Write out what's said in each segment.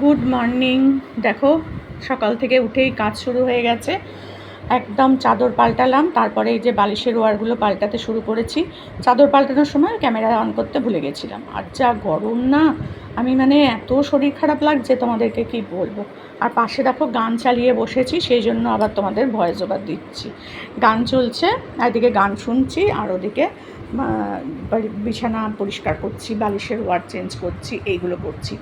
Good morning. দেখো, সকাল থেকে উঠেই কাজ শুরু হয়ে গেছে। একদম চাদর পাল্টালাম, তারপরে এই যে বালিশের ওয়ারগুলো পাল্টাতে শুরু করেছি। চাদর পাল্টানোর সময় ক্যামেরা অন করতে ভুলে গেছিলাম। আর যা গরম না, আমি এত শরীর খারাপ লাগছে তোমাদেরকে কি বলবো। আর পাশে দেখো গান চালিয়ে বসেছি, সেই জন্য আবার তোমাদের ভয়েস ওভার দিচ্ছি। গান চলছে, এদিকে গান শুনছি আর ওদিকে বিছানা পরিষ্কার করছি, বালিশের ওয়ার চেঞ্জ করছি, এইগুলো করছি।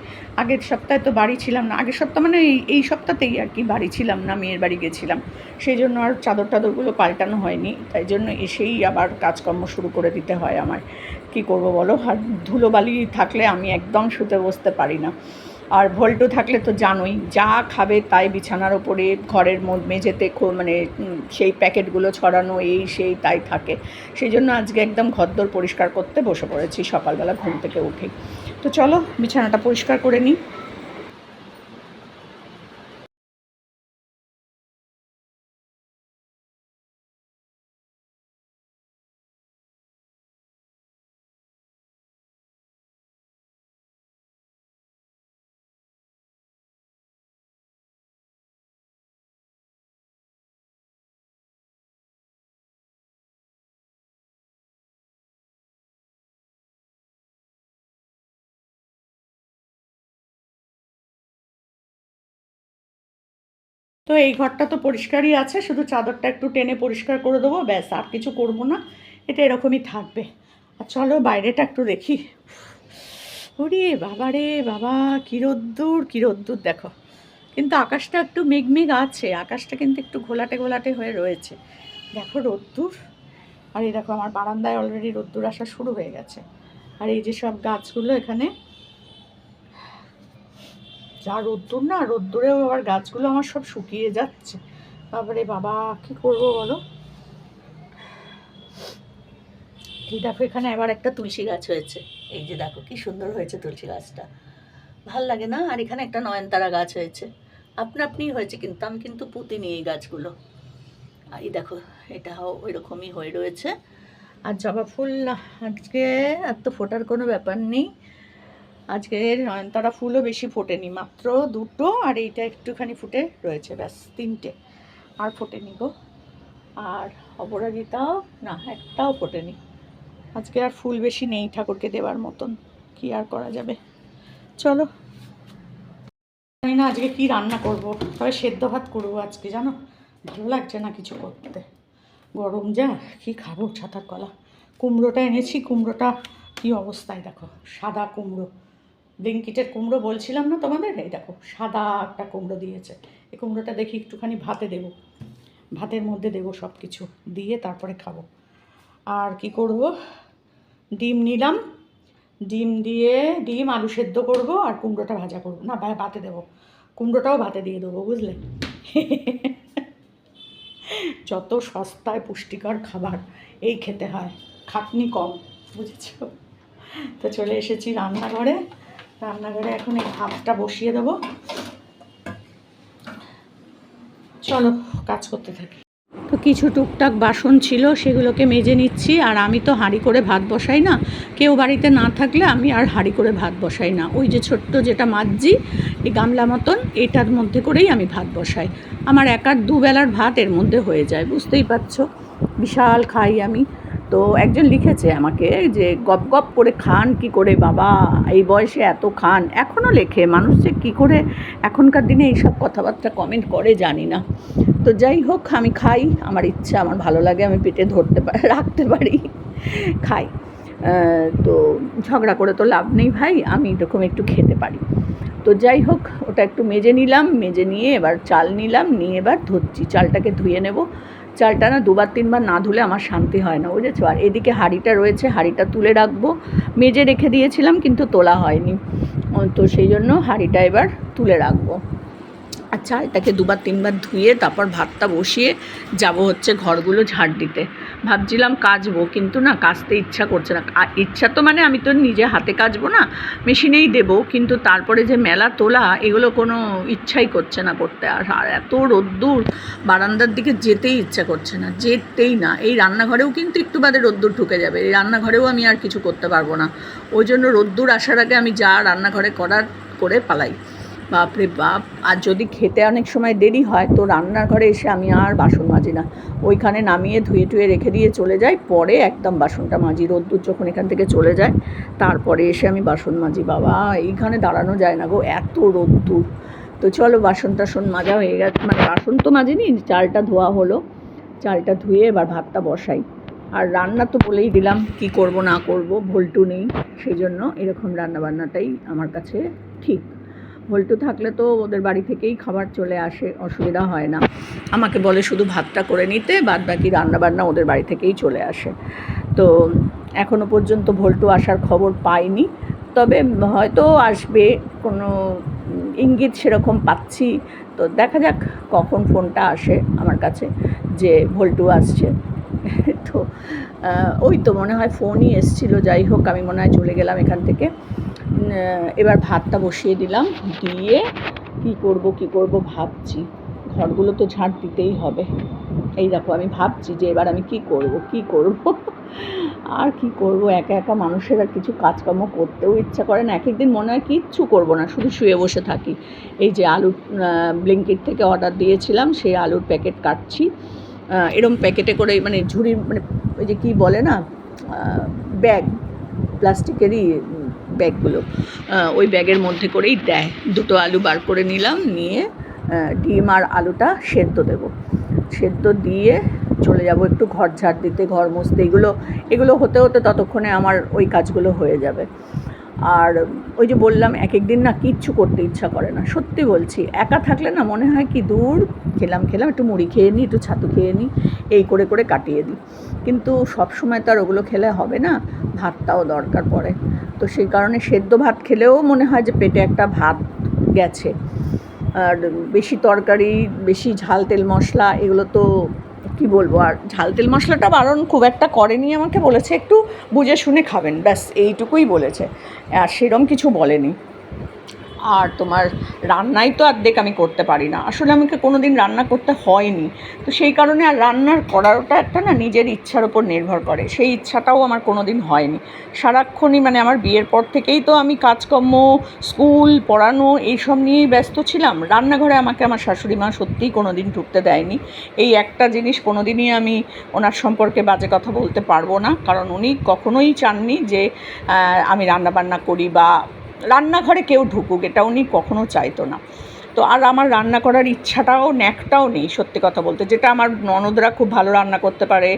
আগের সপ্তাহে তো বাড়ি ছিলাম না, আগের সপ্তাহ এই সপ্তাহতেই আর কি বাড়ি ছিলাম না, মেয়ের বাড়ি গেছিলাম। সেই জন্য আর টাদরগুলো পাল্টানো হয়নি, তাই জন্য এসেই আবার কাজকর্ম শুরু করে দিতে হয় আমার। কি করব বলো, আর ধুলোবালি থাকলে আমি একদম শুতে বসতে পারি না। আর ভল্টু থাকলে তো জানোই, যা খাবে তাই বিছানার ওপরে, ঘরের মেঝেতে সেই প্যাকেটগুলো ছড়ানো, এই সেই তাই থাকে। সেই জন্য আজকে একদম ঘরদোর পরিষ্কার করতে বসে পড়েছি সকালবেলা ঘুম থেকে উঠে। তো চলো বিছানাটা পরিষ্কার করে নিই। তো এই ঘরটা তো পরিষ্কারই আছে, শুধু চাদরটা একটু টেনে পরিষ্কার করে দেবো, ব্যাস, আর কিছু করব না। এটা এরকমই থাকবে। আর চলো বাইরেটা একটু দেখি। ওরে বাবা রে বাবা, কী রোদ্দুর, কী রোদ্দুর দেখো। কিন্তু আকাশটা একটু মেঘ আছে, আকাশটা কিন্তু একটু ঘোলাটে ঘোলাটে হয়ে রয়েছে। দেখো রোদ্দুর। আর এই দেখো আমার বারান্দায় অলরেডি রোদ্দুর আসা শুরু হয়ে গেছে। আর এই যে সব গাছগুলো এখানে, যা রোদ্দুর না, রোদ্দুরেও আবার গাছগুলো আমার সব শুকিয়ে যাচ্ছে। তারপরে বাবা কি করব বলো। এই দেখো এখানে আবার একটা তুলসী গাছ হয়েছে, এই যে দেখো কি সুন্দর হয়েছে তুলসী গাছটা, ভাল লাগে না? আর এখানে একটা নয়নতারা গাছ হয়েছে, আপনা আপনি হয়েছে, কিন্তু আমি কিন্তু পুঁতিনি এই গাছগুলো। আর এই দেখো এটাও ওই রকমই হয়ে রয়েছে। আর জবা ফুল আজকে আর তো ফোটার কোনো ব্যাপার নেই। আজকে নয়নতারা ফুলও বেশি ফোটেনি, মাত্র দুটো, আর এইটা একটুখানি ফুটে রয়েছে, ব্যাস তিনটে, আর ফোটেনি গো। আর অপরাজিতাও না, একটাও ফোটেনি। আজকে আর ফুল বেশি নেই ঠাকুরকে দেওয়ার মতন, কি আর করা যাবে। চলো, জানি না আজকে কি রান্না করব, তবে সেদ্ধ ভাত করবো আজকে, জানো ভালো লাগছে না কিছু করতে, গরম যা, কি খাবো ছাতার কলা। কুমড়োটা এনেছি, কুমড়োটা কি অবস্থায় দেখো, সাদা কুমড়ো, ব্লিঙ্কিটের কুমড়ো বলছিলাম না তোমাদের, এই দেখো সাদা একটা কুমড়ো দিয়েছে। এই কুমড়োটা দেখি একটুখানি ভাতে দেবো, ভাতের মধ্যে দেবো সব কিছু দিয়ে, তারপরে খাবো। আর কি করব, ডিম নিলাম, ডিম দিয়ে ডিম আলু সেদ্ধ করব, আর কুমড়োটা ভাজা করব, না ভাতে দেবো, কুমড়োটাও ভাতে দিয়ে দেবো, বুঝলে। যত সস্তায় পুষ্টিকর খাবার এই খেতে হয়, খাটনি কম, বুঝেছ। তো চলে এসেছি রান্নাঘরে। রান্নাঘরে এখন এই ভাতটা বসিয়ে দেবো। চলো কাজ করতে থাকি। তো কিছু টুকটাক বাসন ছিল, সেগুলোকে মেজে নিচ্ছি। আর আমি তো হাঁড়ি করে ভাত বসাই না, কেউ বাড়িতে না থাকলে আমি আর হাঁড়ি করে ভাত বসাই না। ওই যে ছোট্ট যেটা মাজছি, এই গামলা মতন, এটার মধ্যে করেই আমি ভাত বসাই। আমার একার দুবেলার ভাত এর মধ্যে হয়ে যায়, বুঝতেই পারছো, বিশাল খাই আমি। তো একজন লিখেছে আমাকে যে গপ গপ করে খান কি করে বাবা, এই বয়সে এত খান। এখনও লেখে, মানুষ যে কী করে এখনকার দিনে এইসব কথাবার্তা কমেন্ট করে জানি না। তো যাই হোক, আমি খাই, আমার ইচ্ছা, আমার ভালো লাগে, আমি পেটে রাখতে পারি, খাই। তো ঝগড়া করে তো লাভ নেই ভাই, আমি এরকম একটু খেতে পারি। তো যাই হোক, ওটা একটু মেজে নিলাম, মেজে নিয়ে এবার চাল নিলাম, নিয়ে এবার ধুচ্ছি, চালটাকে ধুয়ে নেব। চালটা না দুবার তিনবার না ধুলে আমার শান্তি হয় না, বুঝেছো। আর এদিকে হাঁড়িটা রয়েছে, হাঁড়িটা তুলে রাখবো, মেজে রেখে দিয়েছিলাম কিন্তু তোলা হয়নি, তো সেই জন্য হাঁড়িটা এবার তুলে রাখবো। আর চালটাকে দুবার তিনবার ধুয়ে তারপর ভাতটা বসিয়ে যাব হচ্ছে ঘরগুলো ঝাড় দিতে। ভাবছিলাম কাচবো, কিন্তু না কাচতে ইচ্ছা করছে না। ইচ্ছা তো আমি তো নিজে হাতে কাচবো না, মেশিনেই দেবো, কিন্তু তারপরে যে মেলা তোলা, এগুলো কোনো ইচ্ছাই করছে না করতে। আর এত রোদ্দুর, বারান্দার দিকে যেতেই ইচ্ছা করছে না, যেতেই না। এই রান্নাঘরেও কিন্তু একটু বাদে রোদ্দুর ঢুকে যাবে, এই রান্নাঘরেও আমি আর কিছু করতে পারবো না। ওই জন্য রোদ্দুর আসার আগে আমি যা রান্নাঘরে করার করে পালাই। বাপরে বাপ! আর যদি খেতে অনেক সময় দেরি হয় তো রান্নার ঘরে এসে আমি আর বাসন মাজি না, ওইখানে নামিয়ে ধুয়ে টুয়ে রেখে দিয়ে চলে যাই, পরে একদম বাসনটা মাজি। রোদ্দুর যখন এখান থেকে চলে যায় তারপরে এসে আমি বাসন মাজি। বাবা, এইখানে দাঁড়ানো যায় না গো, এত রোদ্দুর। তো চলো, বাসন টাসন মাজা হয়ে গেছে, মানে বাসন তো মাজিনি, চালটা ধোয়া হলো। চালটা ধুয়ে এবার ভাতটা বসাই। আর রান্না তো বলেই দিলাম কি করব না করব, ভোল্টু নেই, সেই জন্য এরকম রান্নাবান্নাটাই আমার কাছে ঠিক। ভোল্টু থাকলে তো ওদের বাড়ি থেকেই খাবার চলে আসে, অসুবিধা হয় না। আমাকে বলে শুধু ভাতটা করে নিতে, বাদ বাকি রান্নাবান্না ওদের বাড়ি থেকেই চলে আসে। তো এখনও পর্যন্ত ভোল্টু আসার খবর পাইনি, তবে হয়তো আসবে, কোনো ইঙ্গিত সেরকম পাচ্ছি। তো দেখা যাক কখন ফোনটা আসে আমার কাছে যে ভোল্টু আসছে। তো ওই তো মনে হয় ফোনই এসেছিলো। যাই হোক, আমি মনে হয় চলে গেলাম এখান থেকে। এবার ভাতটা বসিয়ে দিলাম, দিয়ে কি করব ভাবছি। ঘরগুলো তো ঝাঁট দিতেই হবে। এই দেখো, আমি ভাবছি যে এবার আমি কি করব আর কি করব। একা একা মানুষের আর কিছু কাজকর্ম করতেও ইচ্ছা করে না। এক একদিন মনে হয় কিচ্ছু করব না, শুধু শুয়ে বসে থাকি। এই যে আলু ব্লিঙ্কিট থেকে অর্ডার দিয়েছিলাম, সেই আলুর প্যাকেট কাটছি। এরম প্যাকেটে করে, মানে ঝুড়ি, মানে ওই যে কী বলে না, ব্যাগ, প্লাস্টিকেরই ব্যাগগুলো, ওই ব্যাগের মধ্যে করেই দেয়। দুটো আলু বার করে নিলাম, নিয়ে ডিম আর আলুটা সেদ্ধ দেব। সেদ্ধ দিয়ে চলে যাব একটু ঘর ঝাড় দিতে, ঘর মুছতে। এগুলো হতে হতে ততক্ষণে আমার ওই কাজগুলো হয়ে যাবে। আর ওই যে বললাম, এক একদিন না কিচ্ছু করতে ইচ্ছা করে না, সত্যি বলছি। একা থাকলে না মনে হয় কি দূর, খেলাম একটু মুড়ি খেয়ে নিই, একটু ছাতু খেয়ে নিই, এই করে কাটিয়ে দিই। কিন্তু সব সময় তো আর ওগুলো খেলে হবে না, ভাতটাও দরকার পড়ে। তো সেই কারণে সেদ্ধ ভাত খেলেও মনে হয় যে পেটে একটা ভাত গেছে। আর বেশি তরকারি, বেশি ঝাল তেল মশলা, এগুলো তো কী বলবো। আর ঝাল তেল মশলাটা বারণ খুব একটা করেনি, আমাকে বলেছে একটু বুঝে শুনে খাবেন, ব্যাস এইটুকুই বলেছে, আর সেরম কিছু বলেনি। আর তোমার রান্নাই তো অর্ধেক আমি করতে পারি না, আসলে আমাকে কোনো দিন রান্না করতে হয়নি। তো সেই কারণে আর রান্নার করাটা একটা না নিজের ইচ্ছার ওপর নির্ভর করে, সেই ইচ্ছাটাও আমার কোনো দিন হয়নি। সারাক্ষণই, মানে আমার বিয়ের পর থেকেই তো আমি কাজকর্ম, স্কুল, পড়ানো, এইসব নিয়েই ব্যস্ত ছিলাম। রান্নাঘরে আমাকে আমার শাশুড়ি মা সত্যিই কোনো দিন ঢুকতে দেয়নি। এই একটা জিনিস কোনো দিনই আমি ওনার সম্পর্কে বাজে কথা বলতে পারবো না, কারণ উনি কখনোই চাননি যে আমি রান্নাবান্না করি বা রান্নাঘরে কেউ ঢুকুক, এটা উনি কখনো চাইতো না। তো আর আমার রান্না করার ইচ্ছাটাও ন্যাকটাও নেই, সত্যি কথা বলতে। যেটা আমার ননদরা খুব ভালো রান্না করতে পারে,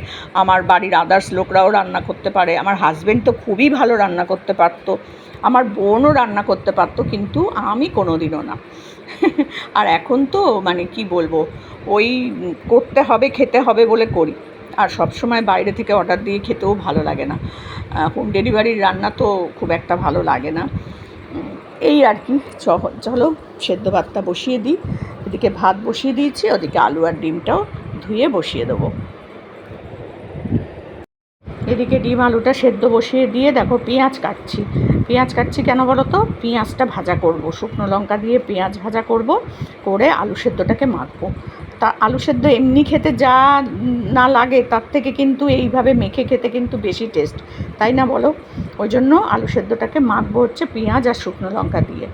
আমার বাড়ির আদার্স লোকরাও রান্না করতে পারে, আমার হাজব্যান্ড তো খুবই ভালো রান্না করতে পারতো, আমার বোনও রান্না করতে পারতো, কিন্তু আমি কোনো দিনও না। আর এখন তো মানে কি বলবো, ওই করতে হবে, খেতে হবে বলে করি। আর সব সময় বাইরে থেকে অর্ডার দিয়ে খেতেও ভালো লাগে না, হোম ডেলিভারির রান্না তো খুব একটা ভালো লাগে না। এই আর কি। চলো সেদ্ধ ভাতটা বসিয়ে দিই। এদিকে ভাত বসিয়ে দিয়েছি, ওদিকে আলু আর ডিমটাও ধুয়ে বসিয়ে দেবো। এদিকে ডিম আলুটা সেদ্ধ বসিয়ে দিয়ে দেখো পেঁয়াজ কাটছি কেন বলো তো, পেঁয়াজটা ভাজা করব, শুকনো লঙ্কা দিয়ে পেঁয়াজ ভাজা করব, করে আলু সেদ্ধটাকে মাখবো। তা আলু সেদ্ধ এমনি খেতে যা না লাগে তার থেকে কিন্তু এইভাবে মেখে খেতে কিন্তু বেশি টেস্ট, তাই না বলো? ওই জন্য আলু সেদ্ধটাকে মাখবো হচ্ছে পেঁয়াজ আর শুকনো লঙ্কা দিয়ে।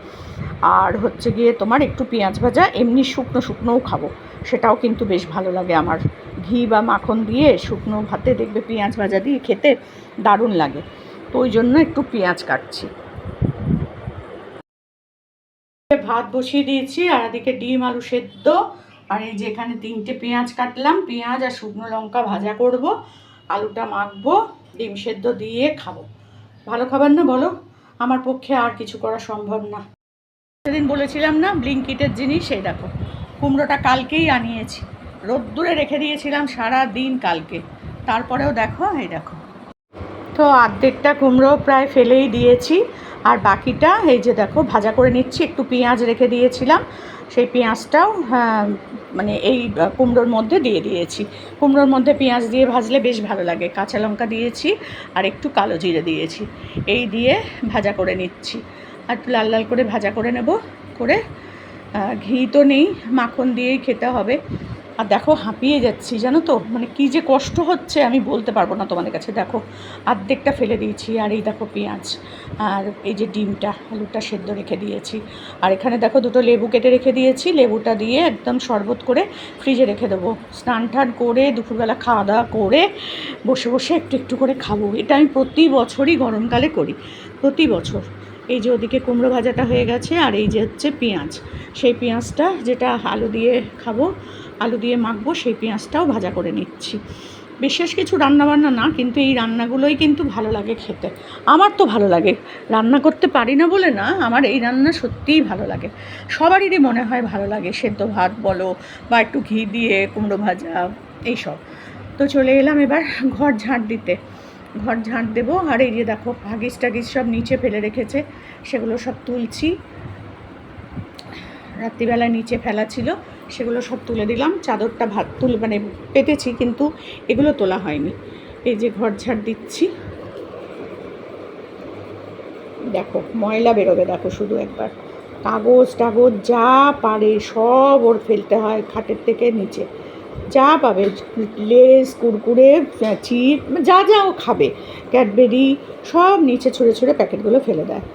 আর হচ্ছে গিয়ে তোমার একটু পেঁয়াজ ভাজা এমনি শুকনোও খাবো, সেটাও কিন্তু বেশ ভালো লাগে আমার। ঘি বা মাখন দিয়ে শুকনো ভাতে দেখবে পেঁয়াজ ভাজা দিয়ে খেতে দারুণ লাগে। তো ওই জন্য একটু পেঁয়াজ কাটছি। ভাত বসিয়ে দিয়েছি, আর এদিকে ডিম আলু সেদ্ধ, আর এই যে এখানে 3টে পেঁয়াজ কাটলাম, পেঁয়াজ আর শুকনো লঙ্কা ভাজা করব, আলুটা মাখবো, ডিম সেদ্ধ দিয়ে খাবো। ভালো খাবার না বলো? আমার পক্ষে আর কিছু করা সম্ভব না। সেদিন বলেছিলাম না ব্লিঙ্কিটের জিনিস, সেই দেখো কুমড়োটা কালকেই আনিয়েছি, রোদ্দুরে রেখে দিয়েছিলাম সারা দিন কালকে, তারপরেও দেখো এই দেখো। তো অর্ধেকটা কুমড়ো প্রায় ফেলেই দিয়েছি, আর বাকিটা এই যে দেখো ভাজা করে নিচ্ছি। একটু পেঁয়াজ রেখে দিয়েছিলাম, সেই পেঁয়াজটাও মানে এই কুমড়োর মধ্যে দিয়ে দিয়েছি। কুমড়োর মধ্যে পেঁয়াজ দিয়ে ভাজলে বেশ ভালো লাগে। কাঁচা লঙ্কা দিয়েছি আর একটু কালো জিরে দিয়েছি, এই দিয়ে ভাজা করে নিচ্ছি। আর একটু লাল লাল করে ভাজা করে নেব, করে ঘি তো নেই, মাখন দিয়েই খেতে হবে। আর দেখো হাঁপিয়ে যাচ্ছি জানো তো, মানে কী যে কষ্ট হচ্ছে আমি বলতে পারবো না তোমাদের কাছে। দেখো অর্ধেকটা ফেলে দিয়েছি, আর এই দেখো পেঁয়াজ, আর এই যে ডিমটা আলুটা সেদ্ধ রেখে দিয়েছি, আর এখানে দেখো দুটো লেবু কেটে রেখে দিয়েছি, লেবুটা দিয়ে একদম শরবত করে ফ্রিজে রেখে দেবো। স্নান টান করে দুপুরবেলা খাওয়া দাওয়া করে বসে বসে একটু একটু করে খাবো। এটা আমি প্রতি বছরই গরমকালে করি, প্রতি বছর। এই যে ওদিকে কুমড়ো ভাজাটা হয়ে গেছে, আর এই যে হচ্ছে পেঁয়াজ, সেই পেঁয়াজটা যেটা আলু দিয়ে খাবো, আলু দিয়ে মাখবো, সেই পেঁয়াজটাও ভাজা করে নিচ্ছি। বিশেষ কিছু রান্নাবান্না না, কিন্তু এই রান্নাগুলোই কিন্তু ভালো লাগে খেতে। আমার তো ভালো লাগে, রান্না করতে পারি না বলে না, আমার এই রান্না সত্যিই ভালো লাগে। সবারই মনে হয় ভালো লাগে, সেদ্ধ ভাত বলো বা একটু ঘি দিয়ে কুমড়ো ভাজা এইসব। তো চলে এলাম এবার ঘর ঝাঁট দিতে, ঘর ঝাঁট দেবো। আর এই যে দেখো হাগিস টাগিস সব নিচে ফেলে রেখেছে, সেগুলো সব তুলছি। রাত্রিবেলায় নিচে ফেলা ছিল, সেগুলো সব তুলে দিলাম। চাদরটা মানে পেতেছি, কিন্তু এগুলো তোলা হয়নি। এই যে ঘর ঝাড় দিচ্ছি, দেখো ময়লা বেরোবে, দেখো শুধু একবার। কাগজ টাগজ যা পারে সব ওর ফেলতে হয় খাটের থেকে নিচে, যা পাবে, লেস কুরকুরে চিপ যা যা ও খাবে, ক্যাডবেরি সব নিচে ছুঁড়ে ছুঁড়ে প্যাকেটগুলো ফেলে দেয়।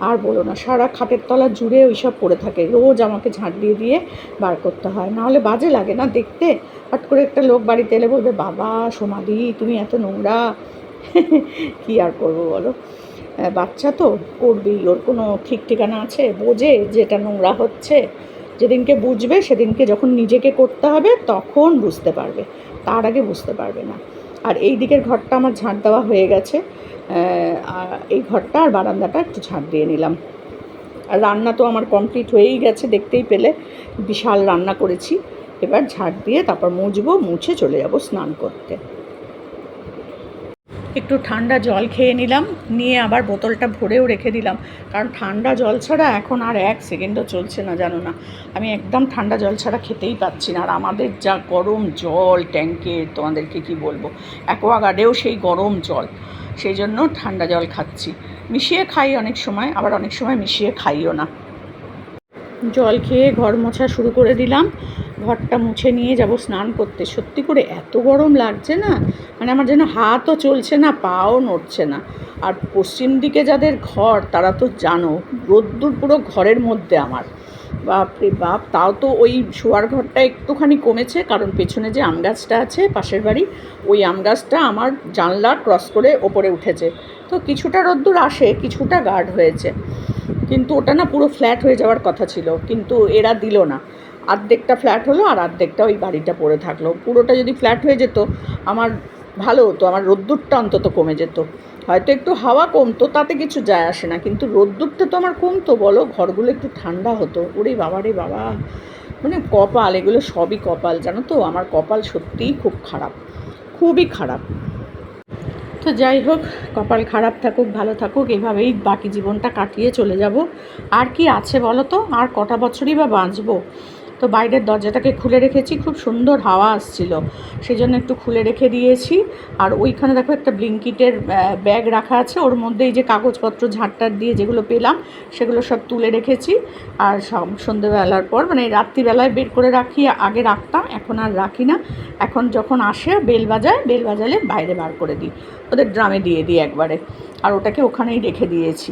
আর বলো না, সারা খাটের তলা জুড়ে ওই সব পড়ে থাকে, রোজ আমাকে ঝাঁট দিয়ে দিয়ে বার করতে হয়, নাহলে বাজে লাগে না দেখতে। হট করে একটা লোক বাড়িতে এলে বলবে, বাবা সোমাদি তুমি এত নোংরা। কী আর করবো বলো, বাচ্চা তো করবেই, ওর কোনো ঠিক ঠিকানা আছে? বোঝে যেটা নোংরা হচ্ছে, যেদিনকে বুঝবে সেদিনকে যখন নিজেকে করতে হবে তখন বুঝতে পারবে, তার আগে বুঝতে পারবে না। আর এই দিকের ঘরটা আমার ঝাঁট দেওয়া হয়ে গেছে, আর এই ঘরটা আর বারান্দাটা একটু ঝাঁট দিয়ে নিলাম। আর রান্না তো আমার কমপ্লিট হয়েই গেছে, দেখতেই পেলে বিশাল রান্না করেছি। এবার ঝাঁট দিয়ে তারপর মুছবো, মুছে চলে যাব স্নান করতে। একটু ঠান্ডা জল খেয়ে নিলাম, নিয়ে আবার বোতলটা ভরেও রেখে দিলাম, কারণ ঠান্ডা জল ছাড়া এখন আর এক সেকেন্ডও চলছে না, জানো না। আমি একদম ঠান্ডা জল ছাড়া খেতেই পাচ্ছি না। আর আমাদের যা গরম জল ট্যাঙ্কের, তোমাদেরকে কি বলবো, অ্যাকোয়াগার্ডেও সেই গরম জল, সেই জন্য ঠান্ডা জল খাচ্ছি। মিশিয়ে খাই অনেক সময়, আবার অনেক সময় মিশিয়ে খাইও না। জল খেয়ে ঘর মোছা শুরু করে দিলাম, ঘরটা মুছে নিয়ে যাব স্নান করতে। সত্যি করে এত গরম লাগছে না, মানে আমার যেন হাতও চলছে না, পাও নড়ছে না। আর পশ্চিম দিকে যাদের ঘর তারা তো জানো, রোদ্দুর পুরো ঘরের মধ্যে আমার, বাপরে বাপ। তাও তো ওই শোয়ার ঘরটা একটুখানি কমেছে, কারণ পেছনে যে আম গাছটা আছে পাশের বাড়ি, ওই আম গাছটা আমার জানলা ক্রস করে ওপরে উঠেছে, তো কিছুটা রোদ্দুর আসে, কিছুটা গার্ড হয়েছে। কিন্তু ওটা না পুরো ফ্ল্যাট হয়ে যাওয়ার কথা ছিল, কিন্তু এরা দিল না। অর্ধেকটা ফ্ল্যাট হলো আর অর্ধেকটা ওই বাড়িটা পড়ে থাকলো। পুরোটা যদি ফ্ল্যাট হয়ে যেত আমার ভালো হতো, আমার রোদ্দুরটা অন্তত কমে যেত, হয়তো একটু হাওয়া কমতো, তাতে কিছু যায় আসে না, কিন্তু রোদ্দুরটা তো আমার কমতো বলো, ঘরগুলো একটু ঠান্ডা হতো। ওরে বাবা রে বাবা, মানে কপাল, এগুলো সবই কপাল, জানো তো। আমার কপাল সত্যিই খুব খারাপ, খুবই খারাপ। তো যাই হোক, কপাল খারাপ থাকুক ভালো থাকুক, এভাবেই বাকি জীবনটা কাটিয়ে চলে যাব। আর কি আছে বলো তো, আর কটা বছরই বা বাঁচবো। তো বাইরের দরজাটাকে খুলে রেখেছি, খুব সুন্দর হাওয়া আসছিল, সেই জন্য একটু খুলে রেখে দিয়েছি। আর ওইখানে দেখো একটা ব্লিঙ্কিটের ব্যাগ রাখা আছে, ওর মধ্যে এই যে কাগজপত্র ঝাঁটটার দিয়ে যেগুলো পেলাম সেগুলো সব তুলে রেখেছি। আর সব সন্ধেবেলার পর, মানে রাত্রিবেলায় বের করে রাখি, আগে রাখতাম, এখন আর রাখি না। এখন যখন আসে বেল বাজায়, বেল বাজালে বাইরে বার করে দিই, ওদের ড্রামে দিয়ে দিই একবারে। আর ওটাকে ওখানেই রেখে দিয়েছি,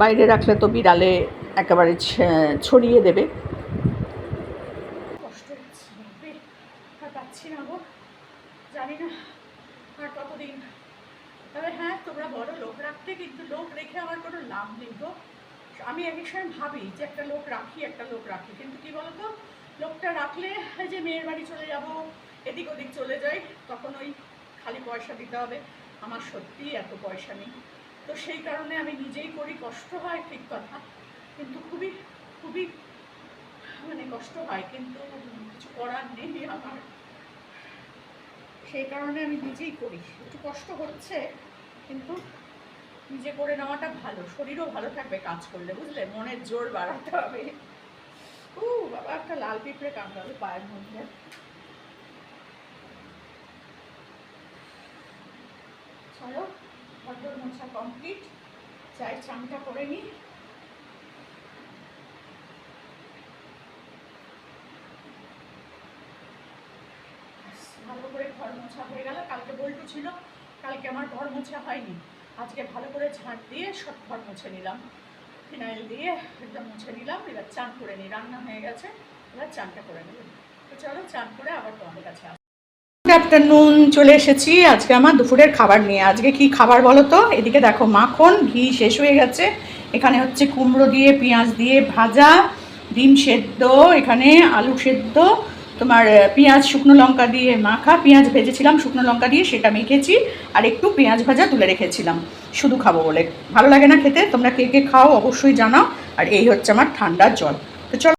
বাইরে রাখলে তো বিড়ালে একেবারে ছড়িয়ে দেবে। কষ্ট হচ্ছে, আর পাচ্ছি না গো, জানি না আর কতদিন। তবে হ্যাঁ, তোমরা বড় লোক রাখতে, কিন্তু লোক রেখে আমার কোনো লাভ নেই গো। আমি এক সময় ভাবি যে একটা লোক রাখি, একটা লোক রাখি, কিন্তু কি বলতো, লোকটা রাখলে এই যে মেয়ের বাড়ি চলে যাব, এদিক ওদিক চলে যাই, তখন ওই খালি পয়সা দিতে হবে। আমার সত্যিই এত পয়সা নেই, তো সেই কারণে আমি নিজেই করি। কষ্ট হয় ঠিক কথা, কিন্তু খুবই খুবই মানে কষ্ট হয়, কিন্তু কিছু করার নেই আমার। সেই কারণে আমি নিজেই করি, একটু কষ্ট হচ্ছে, কিন্তু নিজে করে নেওয়াটা ভালো, শরীরও ভালো থাকবে কাজ করলে, বুঝলে, মনের জোর বাড়াতে হবে। বাবা, একটা লাল পিঁপড়ে কামড়ালো পায়ের মধ্যে। চলো, ঘর মোছা কমপ্লিট, চায়ের চামটা করে নিই। ভালো করে ঘর মোছা হয়ে গেল। কালকে বল্টু ছিল, কালকে আমার ঘর মোছা হয়নি। আজকে ভালো করে ঝাঁট দিয়ে সব ঘর মুছে নিলাম, ফিনাইল দিয়ে একদম মুছে নিলাম। এবার চান করে নিই, রান্না হয়ে গেছে, এবার চানটা করে নেব। তো চলো চান করে আবার তোমাদের কাছে আসি। গুড আফটারনুন, চলে এসেছি আজকে আমার দুপুরের খাবার নিয়ে। আজকে কি খাবার বলো তো? এদিকে দেখো মাখন ঘি শেষ হয়ে গেছে, এখানে হচ্ছে কুমড়ো দিয়ে পেঁয়াজ দিয়ে ভাজা, ডিম সেদ্ধ, এখানে আলু সেদ্ধ, তোমার পেঁয়াজ শুকনো লঙ্কা দিয়ে মাখা, পেঁয়াজ ভেজেছিলাম শুকনো লঙ্কা দিয়ে, সেটা মেখেছি, আর একটু পেঁয়াজ ভাজা তুলে রেখেছিলাম শুধু খাবো বলে। ভালো লাগে না খেতে? তোমরা কে কে খাও অবশ্যই জানাও। আর এই হচ্ছে আমার ঠান্ডার জল। তো চলো